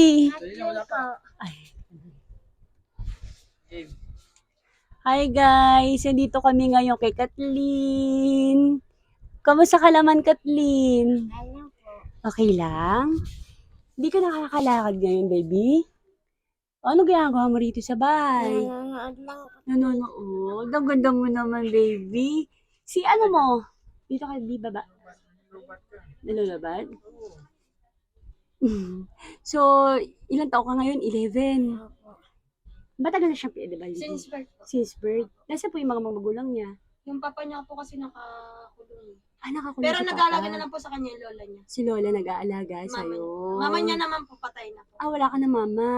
Ay. Hi guys, nandito kami ngayon kay Kathleen. Kamusta ka naman, Kathleen? Ano po? Okay lang? Hindi ka nakakalakad ngayon, baby? Ano ginagawa mo rito sa bahay? Nanonood lang po. Nanonood? Ang ganda mo naman, baby. Si ano mo? Dito ka, di baba? Nalulabad? So, ilang taon ka ngayon? 11. Opo. Matagal na siyang PWD. Since birth po. Since birth. Nasa po yung mga magulang niya? Yung papa niya po kasi nakakulong. Nakakulong Pero si nag-aalaga Papa. na lang po sa kanya yung lola niya. Si Lola nag-aalaga Mama sa'yo. niya. Mama niya naman po patay na po. Wala ka na mama.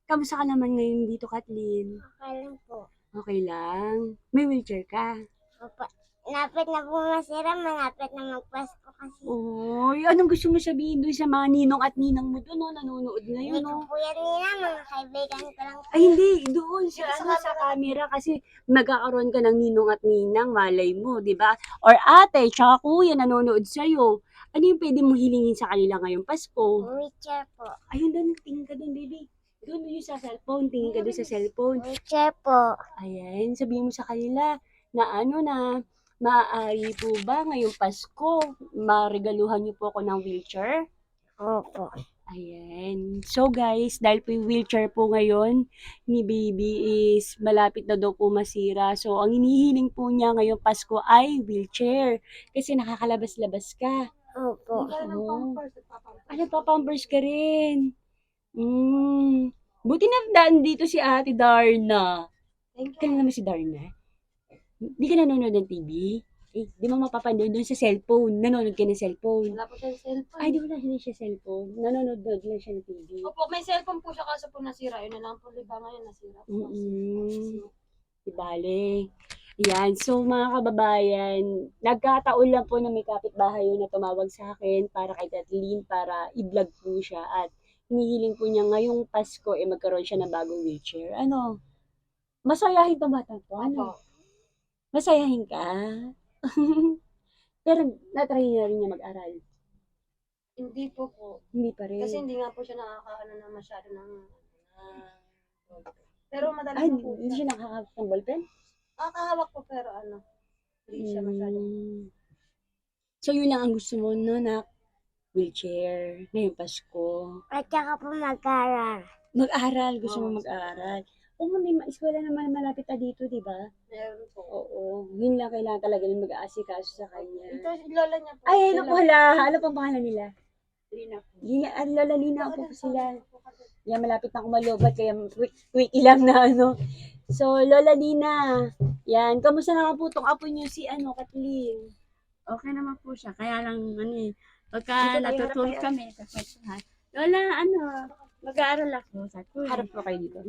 Kamusta ka naman ngayon dito, Kathleen? Okay lang po. Okay lang. May wheelchair ka? Opo. Lapit na po masira, malapit na magpasko kasi. Oy, anong gusto mo sabihin doon sa mga ninong at ninang mo doon, no? Nanonood Hindi ngayon, ko no? po yan nila, mga kaibigan ko lang po. Ay, hindi. Doon sa camera kasi magkakaroon ka ng ninong at ninang, malay mo, di ba? Or ate, tsaka kuya, nanonood sa'yo. Ano yung pwede mong hilingin sa kanila ngayong Pasko? Wheelchair po. Ayun doon, tingin ka doon, baby. Doon yung sa cellphone, tingin ka doon sa cellphone. Wheelchair po. Ayan, sabihin mo sa kanila na maaari po ba ngayong Pasko, maregaluhan niyo po ako ng wheelchair? Opo. Ayan. So guys, dahil po yung wheelchair po ngayon ni baby is malapit na daw po masira. So ang hinihiling po niya ngayong Pasko ay wheelchair. Kasi nakakalabas-labas ka. Opo. Kaya ng Oo. pampers at papampers. Nagpapampers ka rin. Buti na daan dito si Ate Darna. Thank you. Kailan naman si Darna? Di ka nanonood ng TV? Di mo mapapanood doon sa cellphone. Nanonood ka ng cellphone. Wala po siya sa cellphone. Di wala siya cellphone. Nanonood lang siya ng TV. Opo, may cellphone po siya kaso po nasira. Yun na lang po libangan yun nasira. Di bale. Yan. So, mga kababayan, nagkataon lang po na may kapitbahay yun na tumawag sa akin para kay Kathleen para i-vlog po siya at hinihiling po niya ngayong Pasko magkaroon siya ng bagong wheelchair. Ano? Masayahin to bata to? Ano? Opo. Masayahin ka? Pero na-try na rin niya mag-aral. Hindi po po. Hindi pa rin. Kasi hindi nga po siya nakakaano na masyado ng... pero madalas Ay, na po hindi siya. siya nakakahawak ng ballpen? Nakakahawak po pero ano. Hindi siya masyado. So, yun lang ang gusto mo, no, na wheelchair ngayong Pasko. At saka po mag-aaral. Mag-aral, gusto mo mag-aral. Oo, may eskwela naman malapit na dito, di ba? Meron po. Oo, yun lang kailangan talaga ng mag-aasikaso sa kanya. Ito, lola niya po. Ay, ano pala? Ano pang pangalan nila? Lina po. Lina, Lola Lina po sila. Yan, malapit na kumalobat, kaya quick lang na ano. So, Lola Lina, yan, kamusta naman po itong apo niyo si Kathleen? Okay naman po siya. Kaya lang, pagka natutulog kami, kakwentuhan. Lola, mag-aaral ako. Harap po kayo dito.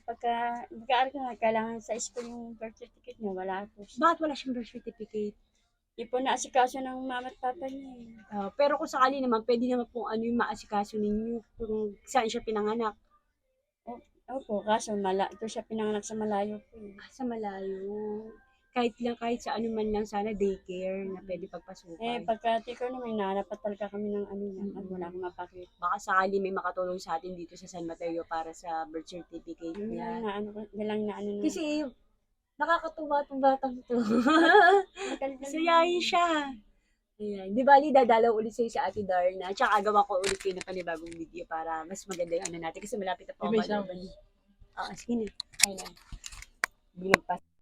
Pagka mag-aaral ka na, kailangan sa school yung birth certificate niya. Wala po siya. Bakit wala siyang birth certificate? Di po naasikaso ng mama at papa niya. Pero kung sakali naman, pwede naman po yung maasikaso ninyo kung saan siya pinanganak. Opo, kaso ito siya pinanganak sa malayo po. Sa malayo. Kahit sa ano man lang sana daycare na pwede pagpasukan. Pagka tiko naman, nanapat talaga kami ng niya. At wala akong mapakita. Baka sakali may makatulong sa atin dito sa San Mateo para sa birth certificate niya. Kasi nakakatuwa itong batang to. Sayahin siya. Ayan. Di bali, dadalaw ulit sa'yo sa Ate Darna. Tsaka gawa ko ulit kayo ng panibagong video para mas maganda yung natin. Kasi malapit na po ako. Sige na. Ayun na. Bilang pa.